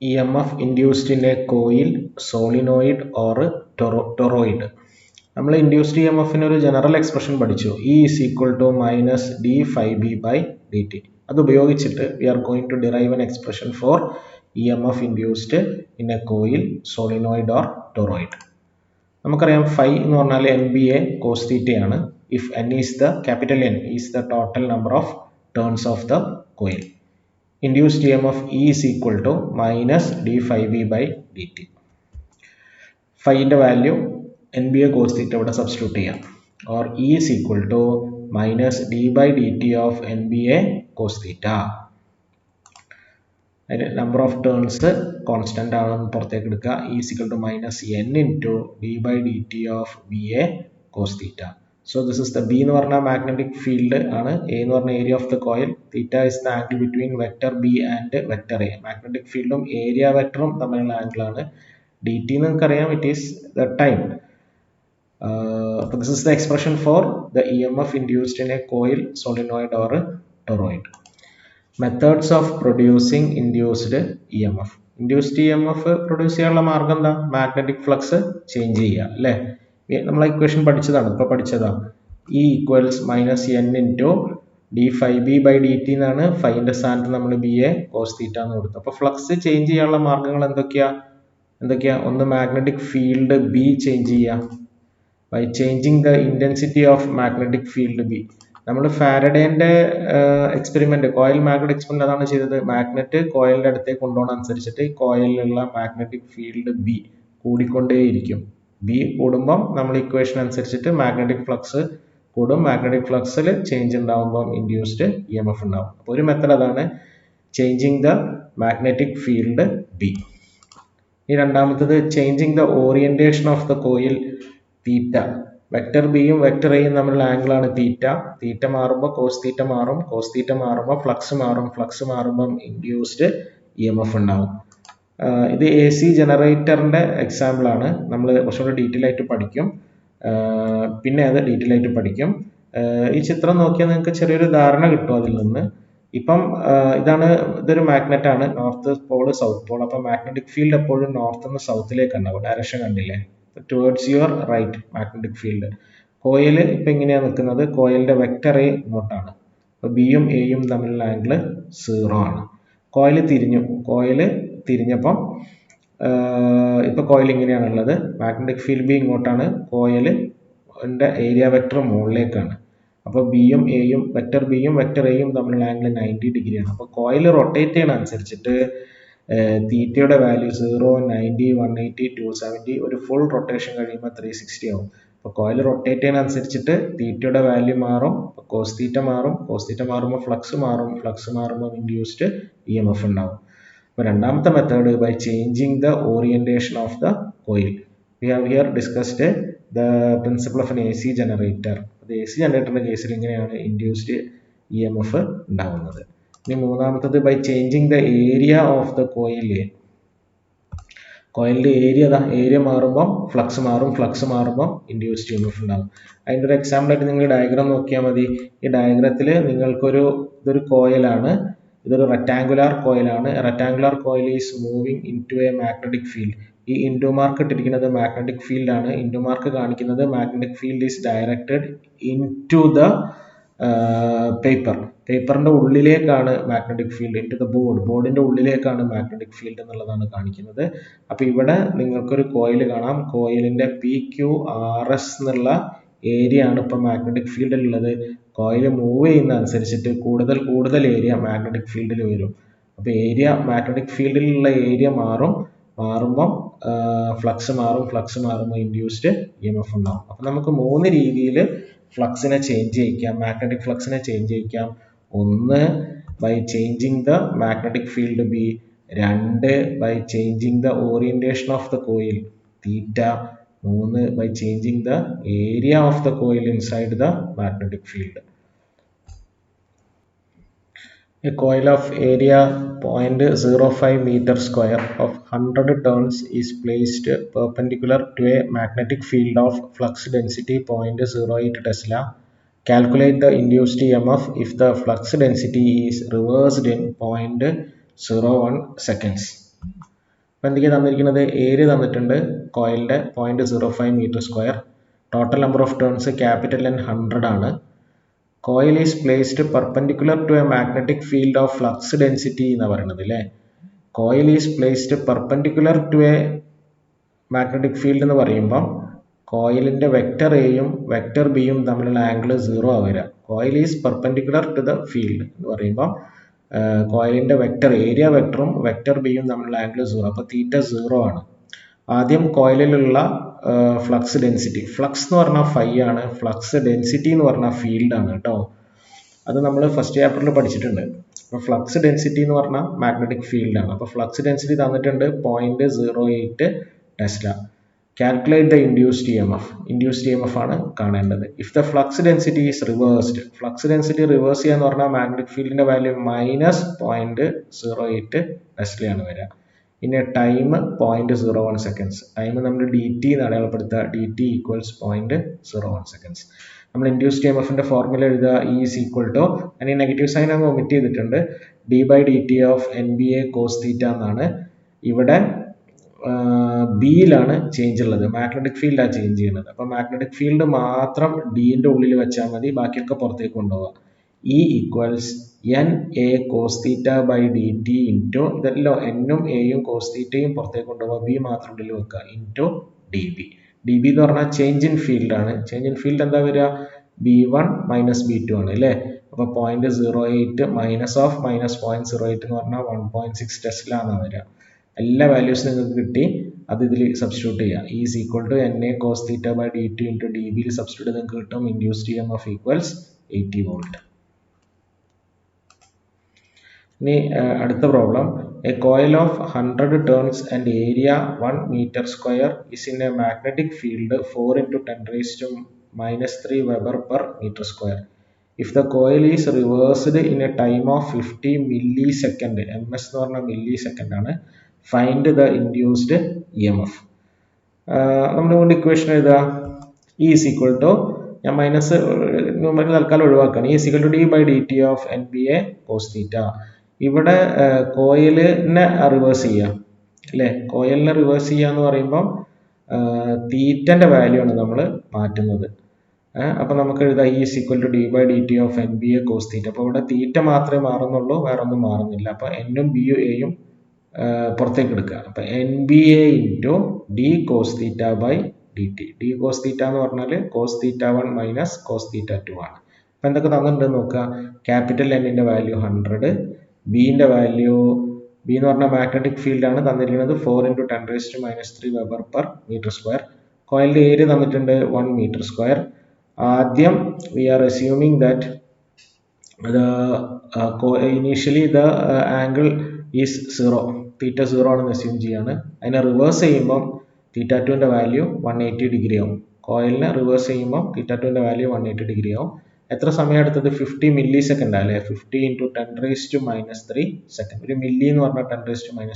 EMF induced in a coil, solenoid or toroid. നമ്മൾ induced EMFന് ഒരു general expression പഠിച്ചു. E is equal to minus d phi b by dt. അത് ഉപയോഗിച്ചിട്ട് we are going to derive an expression for EMF induced in a coil, solenoid or toroid. നമുക്കറിയാം phi എന്ന് പറഞ്ഞാൽ NBA cos theta ആണ്. If n is the capital N is the total number of turns of the coil. Induced EMF E is equal to minus d phi b by dt. Phi ന്റെ value NBA cos theta ഇവിടെ substitute ചെയ്യാം. or E is equal to minus d by dt of NBA cos theta. Number of turns constant ആണെന്ന് പുറത്തേക്ക് എടുക്കുക. E is equal to minus n into d by dt of BA cos theta. So this is the B എന്ന് പറഞ്ഞ magnetic field ആണ്. A എന്ന് പറഞ്ഞ area of the coil. Theta is the angle between vector B and vector A. Magnetic fieldും area vectorും തമ്മിലുള്ള angle ആണ്. dt നമുക്കറിയാം it is the time. So this is the expression for the EMF induced in a coil, solenoid or toroid. Methods of producing induced EMF. Induced EMF produce ചെയ്യാനുള്ള മാർഗം എന്താ? Magnetic flux change ചെയ്യുക അല്ലേ? നമ്മൾ equation പഠിച്ചതാണ്, ഇപ്പോൾ പഠിച്ചതാണ്. E equals minus n into d phi b by dt എന്നാണ്. ഫൈൻ്റെ സ്ഥാനത്ത് നമ്മൾ BA cos theta എന്ന് കൊടുത്തു. അപ്പോൾ ഫ്ലക്സ് ചേഞ്ച് ചെയ്യാനുള്ള മാർഗങ്ങൾ എന്തൊക്കെയാ? ഒന്ന് മാഗ്നറ്റിക് ഫീൽഡ് B ചേഞ്ച് ചെയ്യുക by changing the intensity of magnetic field B. നമ്മൾ ഫാരഡേന്റെ എക്സ്പെരിമെന്റ്, കോയിൽ മാഗ്നറ്റ് എക്സ്പെരിമെന്റ് അതാണ് ചെയ്തത്. മാഗ്നറ്റ് കോയിലിന്റെ അടുത്തേക്ക് കൊണ്ടുപോകുന്ന അനുസരിച്ചിട്ട് കോയിലിലുള്ള മാഗ്നറ്റിക് ഫീൽഡ് B കൂടിക്കൊണ്ടേയിരിക്കും. B കൂടുമ്പം നമ്മൾ ഇക്വേഷൻ അനുസരിച്ചിട്ട് മാഗ്നറ്റിക് ഫ്ലക്സ് കൂടും. മാഗ്നറ്റിക് ഫ്ലക്സിൽ ചേഞ്ച് ഉണ്ടാകുമ്പോൾ ഇൻഡ്യൂസ്ഡ് EMF ഉണ്ടാവും. അപ്പോൾ ഒരു മെത്തഡ് അതാണ് changing the magnetic field B. ഈ രണ്ടാമത്തത് changing the orientation of the coil theta. Vector ബിയും വെക്ടർ എയും തമ്മിലുള്ള ആംഗിൾ ആണ് തീറ്റ. തീറ്റ മാറുമ്പോൾ കോസ് തീറ്റ മാറും. കോസ് തീറ്റ മാറുമ്പോൾ ഫ്ലക്സ് മാറും. ഫ്ലക്സ് മാറുമ്പം ഇൻഡ്യൂസ്ഡ് EMF ഉണ്ടാവും. ഇത് AC ജനറേറ്ററിന്റെ എക്സാമ്പിൾ ആണ്. നമ്മൾ കുറച്ചുകൂടി ഡീറ്റെയിൽ ആയിട്ട് പഠിക്കും. പിന്നെ അത് ഡീറ്റെയിൽ ആയിട്ട് പഠിക്കും. ഈ ചിത്രം നോക്കിയാൽ നിങ്ങൾക്ക് ചെറിയൊരു ധാരണ കിട്ടും അതിൽ നിന്ന്. ഇപ്പം ഇതൊരു മാഗ്നറ്റ് ആണ്, നോർത്ത് പോള് സൗത്ത് പോൾ. അപ്പം മാഗ്നറ്റിക് ഫീൽഡ് എപ്പോഴും നോർത്ത് നിന്ന് സൗത്തിലേക്ക് ഉണ്ടാവും. ഡയറക്ഷൻ കണ്ടില്ലേ? Towards your right magnetic field. Coil ഇപ്പം ഇങ്ങനെയാണ് നിൽക്കുന്നത്. കോയിലിന്റെ വെക്ടർ A ഇങ്ങോട്ടാണ്. അപ്പോൾ ബിയും എയും തമ്മിലുള്ള ആംഗിൾ 0 ആണ്. കോയിൽ തിരിഞ്ഞപ്പം ഇപ്പൊ കോയിൽ ഇങ്ങനെയാണുള്ളത്. മാഗ്നറ്റിക് ഫീൽഡ് B ഇങ്ങോട്ടാണ്. കോയിലിന്റെ ഏരിയ വെക്ടർ മുകളിലേക്കാണ്. അപ്പോൾ ബിയും എയും വെക്ടർ ബിയും വെക്ടർ എയും തമ്മിലുള്ള ആംഗിൾ 90 ഡിഗ്രിയാണ്. അപ്പോൾ കോയിൽ റൊട്ടേറ്റ് ചെയ്യുന്ന അനുസരിച്ചിട്ട് തീറ്റയുടെ വാല്യൂ 0, 90, 180, 270 ഒരു ഫുൾ റൊട്ടേഷൻ കഴിയുമ്പോൾ 360 ആവും. അപ്പോൾ കോയിൽ റൊട്ടേറ്റ് ചെയ്യുന്ന അനുസരിച്ചിട്ട് തീറ്റയുടെ വാല്യൂ മാറും. കോസ് തീറ്റ മാറും. കോസ് തീറ്റ മാറുമ്പോൾ ഫ്ലക്സ് മാറും. ഫ്ലക്സ് മാറുമ്പോൾ ഇൻഡ്യൂസ്ഡ് EMF ഉണ്ടാവും. അപ്പോൾ രണ്ടാമത്തെ method by changing the orientation of the coil. We have here discussed the principle of an AC generator. അത് AC ജനറേറ്ററിന്റെ കേസിൽ ഇങ്ങനെയാണ് ഇൻഡ്യൂസ്ഡ് EMF ഉണ്ടാവുന്നത്. ഇനി മൂന്നാമത്തത് by changing the area of the coil. കോയിലിന്റെ ഏരിയ മാറുമ്പോൾ ഫ്ലക്സ് മാറും. ഫ്ലക്സ് മാറുമ്പോൾ ഇൻഡ്യൂസ്ഡ് EMF ഉണ്ടാവും. അതിൻ്റെ ഒരു എക്സാമ്പിൾ ആയിട്ട് നിങ്ങൾ ഡയഗ്രാം നോക്കിയാൽ മതി. ഈ ഡയഗ്രത്തിൽ ഇതൊരു കോയിലാണ്. ഇതൊരു റെക്ടാങ്കുലാർ കോയിലാണ്. Rectangular coil is moving into a magnetic field. ഈ ഇൻഡു മാർക്ക് ഇട്ടിരിക്കുന്നത് മാഗ്നറ്റിക് ഫീൽഡ് ആണ്. ഇൻഡു മാർക്ക് കാണിക്കുന്നത് magnetic field is directed into the പേപ്പറിന്റെ ഉള്ളിലേക്കാണ് magnetic field. Into the ബോർഡിന്റെ ഉള്ളിലേക്കാണ് മാഗ്നറ്റിക് ഫീൽഡ് എന്നുള്ളതാണ് കാണിക്കുന്നത്. അപ്പൊ ഇവിടെ നിങ്ങൾക്കൊരു കോയിൽ കാണാം. കോയിലിന്റെ PQRS എന്നുള്ള ഏരിയ ആണ് ഇപ്പൊ മാഗ്നറ്റിക് ഫീൽഡിൽ ഉള്ളത്. കോയിൽ മൂവ് ചെയ്യുന്ന അനുസരിച്ചിട്ട് കൂടുതൽ ഏരിയ മാഗ്നറ്റിക് ഫീൽഡിൽ വരും. അപ്പൊ മാഗ്നറ്റിക് ഫീൽഡിലുള്ള ഏരിയ മാറുമ്പം ഫ്ലക്സ് മാറുമ്പോൾ ഇൻഡ്യൂസ്ഡ് EMF ഉണ്ടാവും. അപ്പൊ നമുക്ക് 3 രീതിയിൽ ഫ്ലക്സിനെ ചേഞ്ച് ചെയ്യിക്കാം, മാഗ്നറ്റിക് ഫ്ലക്സിനെ ചേഞ്ച് ചെയ്യിക്കാം. ഒന്ന് by changing the magnetic field B. 2 by changing the orientation of the coil theta. 3 by changing the area of the coil inside the magnetic field. A coil of area 0.05 meter square of 100 turns is placed perpendicular to a magnetic field of flux density 0.08 Tesla. Calculate the induced EMF if the flux density is reversed in 0.01 seconds. അപ്പോൾ എന്തൊക്കെയാണ് തന്നിരിക്കുന്നത്? Area തന്നിട്ടുണ്ട് കോയിലിൻ്റെ 0.05 metre square. Total number of turns capital N 100 ആണ്. Coil is placed perpendicular to a magnetic field of flux density എന്നാണ് പറയുന്നത് അല്ലേ. Coil is placed perpendicular to a magnetic field എന്ന് പറയുമ്പം കോയിലിൻ്റെ വെക്റ്റർ എയും വെക്റ്റർ ബിയും തമ്മിലുള്ള ആംഗിൾ 0 ആവുക. Coil is perpendicular to the field എന്ന് പറയുമ്പം കോയിലിൻ്റെ വെക്റ്റർ ഏരിയ വെക്ടറും വെക്റ്റർ ബിയും തമ്മിലുള്ള ആംഗിൾ 0. അപ്പോൾ തീറ്റ 0 ആണ്. ആദ്യം കോയിലിലുള്ള ഫ്ലക്സ് ഡെൻസിറ്റി, ഫ്ലക്സ് എന്ന് പറഞ്ഞാൽ ഫൈ ആണ്, ഫ്ലക്സ് ഡെൻസിറ്റി എന്ന് പറഞ്ഞാൽ ഫീൽഡ് ആണ് കേട്ടോ. അത് നമ്മൾ ഫസ്റ്റ് ചാപ്റ്ററിൽ പഠിച്ചിട്ടുണ്ട്. അപ്പോൾ ഫ്ലക്സ് ഡെൻസിറ്റി എന്ന് പറഞ്ഞാൽ മാഗ്നറ്റിക് ഫീൽഡാണ്. അപ്പോൾ ഫ്ലക്സ് ഡെൻസിറ്റി തന്നിട്ടുണ്ട് 0.08 Tesla. Calculate the induced EMF. Induced EMF ആണ് കാണേണ്ടത്. If the flux density is reversed, flux density reverse ചെയ്യാന്ന് പറഞ്ഞാൽ മാഗ്നറ്റിക് ഫീൽഡിന്റെ വാല്യൂ -0.08 ടെസ്ലയാണ് വരിക. ഇനി ടൈം 0.01 സെക്കൻഡ്സ്. ടൈം നമ്മൾ dt എന്ന് അടയാളപ്പെടുത്തുക. dt equals 0.01 seconds. നമ്മൾ ഇൻഡ്യൂസ്ഡ് EMFന്റെ ഫോർമുല എഴുതുക. E ഈസ് ഈക്വൽ ടു, അതിന് നെഗറ്റീവ് സൈൻ അങ്ങ് ഒമിറ്റ് ചെയ്തിട്ടുണ്ട്, d/dt ഓഫ് NBA cos θ എന്നാണ്. ഇവിടെ ബിയിലാണ് ചേഞ്ച് ഉള്ളത്, മാഗ്നറ്റിക് ഫീൽഡാണ് ചേഞ്ച് ചെയ്യുന്നത്. അപ്പോൾ മാഗ്നറ്റിക് ഫീൽഡ് മാത്രം ഡിൻ്റെ ഉള്ളിൽ വെച്ചാൽ മതി, ബാക്കിയൊക്കെ പുറത്തേക്ക് കൊണ്ടുപോകാം. E equals NA cos θ/dt into ഇതെല്ലാം എന്നും എയും കോസ് തീറ്റയും പുറത്തേക്ക് കൊണ്ടുപോകുക, ബി മാത്രം ഉള്ളിൽ വെക്കുക, ഇൻറ്റു dB. dB എന്ന് പറഞ്ഞാൽ ചേഞ്ച് ഇൻ ഫീൽഡ് ആണ്. ചേഞ്ച് ഇൻ ഫീൽഡ് എന്താ വരിക? B1 - B2 ആണ് അല്ലേ. അപ്പോൾ 0.08 മൈനസ് ഓഫ് -0.08 എന്ന് പറഞ്ഞാൽ 1.6 ടെസ്ല എന്നാണ് വരിക. എല്ലാ വാല്യൂസും നിങ്ങൾക്ക് കിട്ടി, അത് ഇതിൽ സബ്സ്റ്റിറ്റ്യൂട്ട് ചെയ്യുക. E is equal to NA cos θ/dt into dB substitute നിങ്ങൾക്ക് കിട്ടും. Induced EMF equals 80 volt. ഇനി അടുത്ത problem. A coil of 100 turns and area 1 metre square is in a magnetic field 4 × 10⁻³ weber per metre square. If the coil is reversed in a time of 50 millisecond, MS എന്ന് പറഞ്ഞാൽ millisecond ആണ്, find the induced EMF. നമ്മൾ കൊണ്ട് equation എഴുതുക. E is equal to, ഞാൻ minus ന്യൂമറിൽ തൽക്കാലം ഒഴിവാക്കുകയാണ്, E is equal to d/dt of NBA cos θ. ഇവിടെ കോയിലിനെ റിവേഴ്സ് ചെയ്യുക അല്ലേ. കോയിലിനെ റിവേഴ്സ് ചെയ്യുക എന്ന് പറയുമ്പം തീറ്റൻ്റെ വാല്യൂ ആണ് നമ്മൾ മാറ്റുന്നത്. അപ്പോൾ നമുക്ക് എഴുതാം E is equal to d/dt of NBA cos θ. അപ്പോൾ ഇവിടെ തീറ്റ മാത്രമേ മാറുന്നുള്ളൂ, വേറെ ഒന്നും മാറുന്നില്ല. അപ്പോൾ എന്നും ബിയും എയും പുറത്തേക്ക് എടുക്കുക. അപ്പോൾ NBA into d cos θ/dt. d cos θ എന്ന് പറഞ്ഞാൽ cos θ1 മൈനസ് cos θ2 ആണ്. അപ്പോൾ എന്തൊക്കെ തന്നിട്ടുണ്ട് നോക്കുക. ക്യാപിറ്റൽ Nന്റെ വാല്യൂ 100, ബിൻ്റെ വാല്യൂ, ബി എന്ന് പറഞ്ഞാൽ മാഗ്നറ്റിക് ഫീൽഡാണ് തന്നിരിക്കുന്നത്, 4 × 10⁻³ വെബർ പെർ മീറ്റർ സ്ക്വയർ. കോയിലിൻ്റെ ഏരിയ തന്നിട്ടുണ്ട് 1 മീറ്റർ സ്ക്വയർ. ആദ്യം we are assuming that initially the angle is 0, theta 0 ആണെന്ന് അസ്യൂം ചെയ്യാണ്. അതിനെ റിവേഴ്സ് ചെയ്യുമ്പം θ2ൻ്റെ വാല്യൂ 180 ഡിഗ്രി ആവും. കോയിലിനെ റിവേഴ്സ് ചെയ്യുമ്പം θ2ൻ്റെ വാല്യൂ 180 ഡിഗ്രി ആവും. എത്ര സമയം എടുത്തത്? 50 മില്ലി സെക്കൻഡ് അല്ലേ. 50 × 10⁻³ സെക്കൻഡ്. ഒരു മില്ലി എന്ന് പറഞ്ഞാൽ 10⁻³ ആണ്.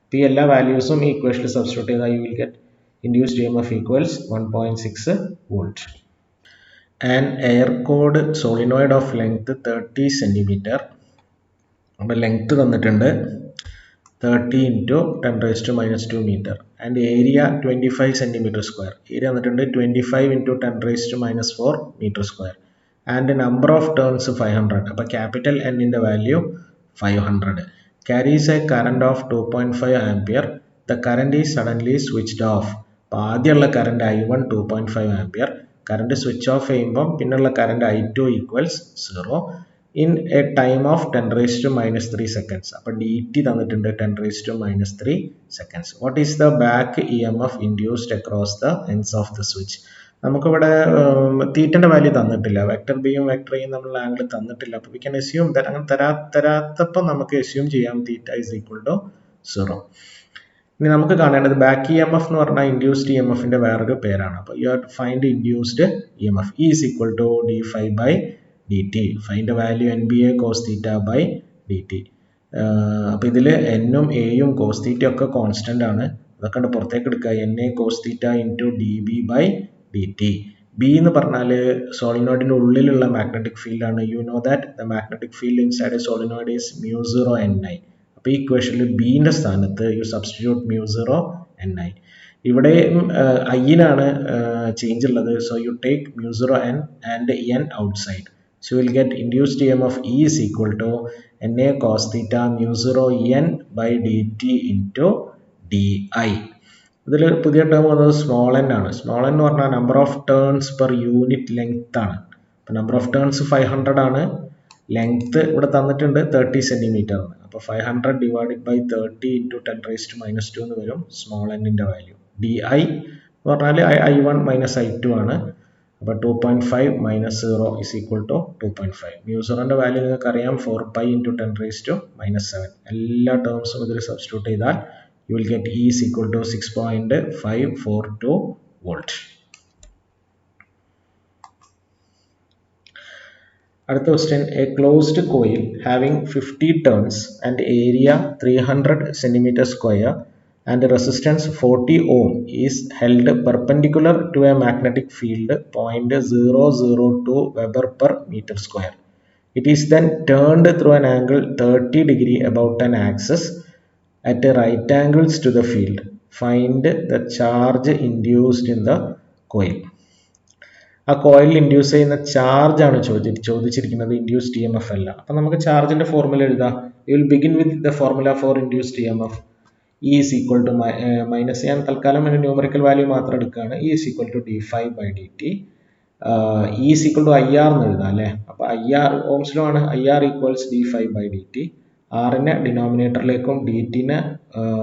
അപ്പോൾ ഈ എല്ലാ വാല്യൂസും ഈ ഇക്വേഷനിൽ സബ്സ്റ്റിറ്റ്യൂട്ട് ചെയ്താൽ you will get induced EMF equals 1.6 volt. An air cored solenoid of length 30 centimetre. അപ്പോൾ ലെങ്ത് തന്നിട്ടുണ്ട് 30 × 10⁻² metre and area 25 centimetre square. Area തന്നിട്ടുണ്ട് 25 × 10⁻⁴ metre square and number of turns 500. അപ്പോൾ ക്യാപിറ്റൽ Nന്റെ value 500. Carries a current of 2.5 ampere. The current is suddenly switched off. അപ്പോൾ ആദ്യമുള്ള current I1 2.5 ampere. Current switch of ചെയ്യുമ്പം പിന്നുള്ള current I2 equals 0 in a time of 10⁻³ seconds. അപ്പോൾ dt തന്നിട്ടുണ്ട് 10⁻³ seconds. What is the back EMF induced across the ends of the switch. നമുക്കിവിടെ തീറ്റൻ്റെ value തന്നിട്ടില്ല, vector ബിയും വെക്ടർ എയും തമ്മിലുള്ള ആംഗിൾ തന്നിട്ടില്ല. അപ്പോൾ വി ക്യാൻ അസ്യൂം ദാറ്റ്, അങ്ങനെ തരാത്തപ്പോൾ നമുക്ക് അസ്യൂം ചെയ്യാം θ ഈസ് ഈക്വൽ ടു 0. ഇനി നമുക്ക് കാണേണ്ടത് ബാക്ക് EMF എന്ന് പറഞ്ഞാൽ ഇൻഡ്യൂസ്ഡ് EMFന്റെ വേറൊരു പേരാണ്. അപ്പോൾ you have to find induced EMF. E is equal to d∅/dt. Find the value NBA cos θ/dt. അപ്പോൾ ഇതിൽ Nഉം Aയും cos θ ഒക്കെ കോൺസ്റ്റന്റ് ആണ്, അതൊക്കെ പുറത്തേക്ക് എടുക്കുക. NA cos θ into dB/dt. B എന്ന് പറഞ്ഞാൽ സോളിനോയിഡിൻ്റെ ഉള്ളിലുള്ള മാഗ്നറ്റിക് ഫീൽഡാണ്. You know that the magnetic field inside a solenoid is μ0 Ni. അപ്പോൾ ഈ ഇക്വേഷനിൽ ബിൻ്റെ സ്ഥാനത്ത് യു സബ്സ്റ്റിറ്റ്യൂട്ട് mu0 ni. ഇവിടെയും ഐനാണ് ചേഞ്ച് ഉള്ളത്. So you take mu0 n and n outside. So you will get induced EMF E is equal to Na cos theta mu0 n by dt into di. ഇതിൽ പുതിയ term വന്നത് small n ആണ്. Small n എന്ന് പറഞ്ഞാൽ number of turns per unit length ആണ്. അപ്പോൾ number of turns 500 ആണ്. Length ഇവിടെ തന്നിട്ടുണ്ട് 30 സെൻറ്റിമീറ്റർ ആണ്. അപ്പോൾ 500 ഡിവൈഡഡ് ബൈ 30 ഇൻറ്റു 10⁻²² എന്ന് വരും സ്മോൾ എന്നിൻ്റെ വാല്യൂ. di എന്ന് പറഞ്ഞാൽ i1 മൈനസ് i2 ആണ്. അപ്പോൾ 2.5 മൈനസ് 0 ഇസ് ഈക്വൽ ടു 2.5. mu0ൻ്റെ വാല്യൂ നിങ്ങൾക്ക് അറിയാം 4π ഇൻറ്റു 10⁻⁷. എല്ലാ ടേംസും ഇതിൽ സബ്സ്റ്റിറ്റ്യൂട്ട് ചെയ്താൽ you will get E is equal to 6.542 volt. അടുത്ത question, A closed coil having 50 turns and area 300 cm² and resistance 40 ohm is held perpendicular to a magnetic field 0.002 Weber per meter square. It is then turned through an angle 30 degree about an axis at right angles to the field. Find the charge induced in the coil. ആ കോയിലിൽ induce ചെയ്യുന്ന charge ആണ് ചോദിച്ചിരിക്കുന്നത്, induced EMF അല്ല. അപ്പം നമുക്ക് ചാർജിന്റെ formula എഴുതാം. You will begin with the formula for induced EMF. E is equal to minus, ഞാൻ തൽക്കാലം ഒരു ന്യൂമറിക്കൽ വാല്യൂ മാത്രം എടുക്കുകയാണ്. E is equal to d∅/dt. E is equal to IR എന്ന് എഴുതാം അല്ലേ. അപ്പോൾ IR ഓംസ് ലോ ആണ്. IR equals d∅/dt. ആറിനെ ഡിനോമിനേറ്ററിലേക്കും ഡിറ്റിനെ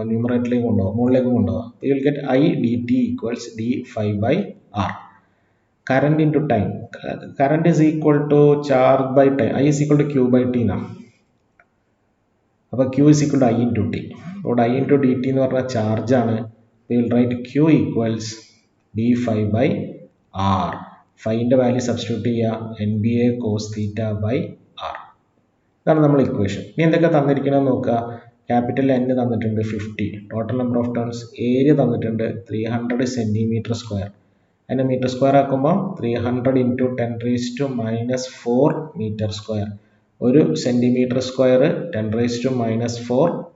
ന്യൂമറേറ്ററിലേക്കും കൊണ്ടുപോകാം, മുകളിലേക്കും കൊണ്ടുപോകാം. U will get I dt equals d∅/r. Current into time. Current is equal to charge by time. I is equal to Q/T എന്നാണ്. അപ്പോൾ Q is equal to I into T. അപ്പോൾ I into dt എന്ന് പറഞ്ഞാൽ charge ആണ്. We will write Q equals d∅/r. ഫൈൻ്റെ value substitute ചെയ്യുക, NBA cos theta by r. ഇതാണ് നമ്മൾ ഇക്വേഷൻ. ഇനി എന്തൊക്കെ തന്നിരിക്കണമെന്ന് നോക്കുക. ക്യാപിറ്റൽ N തന്നിട്ടുണ്ട് 50, total number of turns, area തന്നിട്ടുണ്ട് 300 cm². അതിനെ മീറ്റർ സ്ക്വയർ ആക്കുമ്പോൾ 300 ഇൻറ്റു 10⁻⁻⁴ മീറ്റർ സ്ക്വയർ. ഒരു സെൻറ്റിമീറ്റർ സ്ക്വയർ 10⁻⁻⁴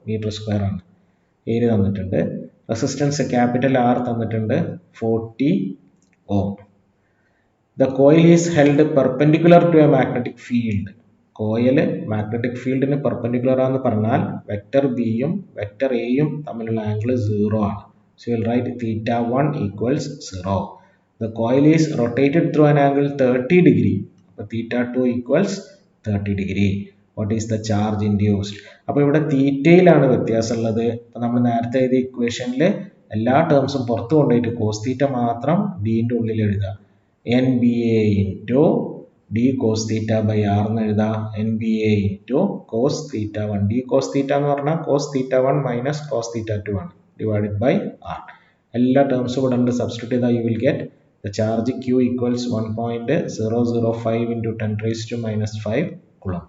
മീറ്റർ സ്ക്വയർ ആണ്. ഏരിയ തന്നിട്ടുണ്ട്. റെസിസ്റ്റൻസ് ക്യാപിറ്റൽ R തന്നിട്ടുണ്ട് 40 ohm. The coil is held perpendicular to a magnetic field. Coil magnetic ഫീൽഡിന് perpendicular ആണെന്ന് പറഞ്ഞാൽ വെക്ടർ ബിയും വെക്ടർ എയും തമ്മിലുള്ള ആംഗിൾ 0 ആണ്. So you will write θ1 equals 0. The coil is rotated through an angle 30 degree. അപ്പോൾ θ2 equals 30 degree. What is the charge induced? അപ്പോൾ ഇവിടെ തീറ്റയിലാണ് വ്യത്യാസമുള്ളത്. അപ്പോൾ നമ്മൾ നേരത്തെ എഴുതിയ ഇക്വേഷനിൽ എല്ലാ ടേംസും പുറത്തു കൊണ്ടുപോയിട്ട് കോസ് തീറ്റ മാത്രം ഡിൻ്റെ ഉള്ളിൽ എഴുതുക. NBA into d cos theta by R എന്ന് എഴുതുക. NBA into cos θ1. D cos theta എന്ന് പറഞ്ഞാൽ കോസ് θ1 മൈനസ് കോസ് θ2 ആണ്, ഡിവൈഡഡ് ബൈ ആർ. എല്ലാ ടേംസും ഇവിടെ ഉണ്ട്. സബ്സ്റ്റിറ്റ്യൂട്ട് ചെയ്താൽ you will get the charge Q equals 1.005 into 10⁻⁵ coulomb.